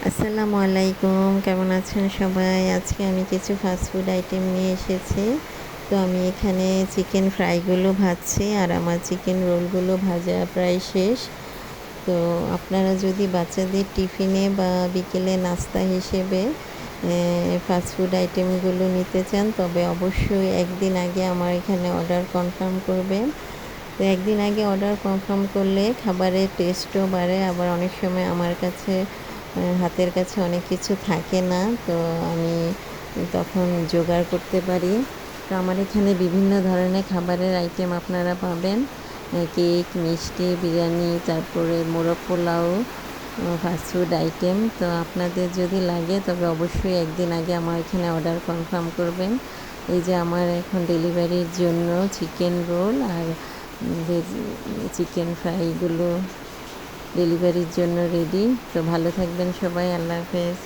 আসসালামু আলাইকুম, কেমন আছেন সবাই? আজকে আমি কিছু ফাস্টফুড আইটেম নিয়ে এসেছি। তো আমি এখানে চিকেন ফ্রাইগুলো ভাজছি আর আমার চিকেন রোলগুলো ভাজা প্রায় শেষ। তো আপনারা যদি বাচ্চাদের টিফিনে বা বিকেলে নাস্তা হিসেবে ফাস্টফুড আইটেমগুলো নিতে চান, তবে অবশ্যই একদিন আগে আমার এখানে অর্ডার কনফার্ম করবেন। তো একদিন আগে অর্ডার কনফার্ম করলে খাবারের টেস্টও বাড়ে, আবার অনেক সময় আমার কাছে হাতের কাছে অনেক কিছু থাকে না, তো আমি তখন জোগাড় করতে পারি। তো আমার এখানে বিভিন্ন ধরনের খাবারের আইটেম আপনারা পাবেন, কেক, মিষ্টি, বিরিয়ানি, তারপরে মোরগ পোলাও, ফাস্টফুড আইটেম। তো আপনাদের যদি লাগে তবে অবশ্যই একদিন আগে আমার এখানে অর্ডার কনফার্ম করবেন। এই যে আমার এখন ডেলিভারির জন্য চিকেন রোল আর ভেজ চিকেন ফ্রাইগুলো ডেলিভারির জন্য রেডি। তো ভালো থাকবেন সবাই, আল্লাহ হাফেজ।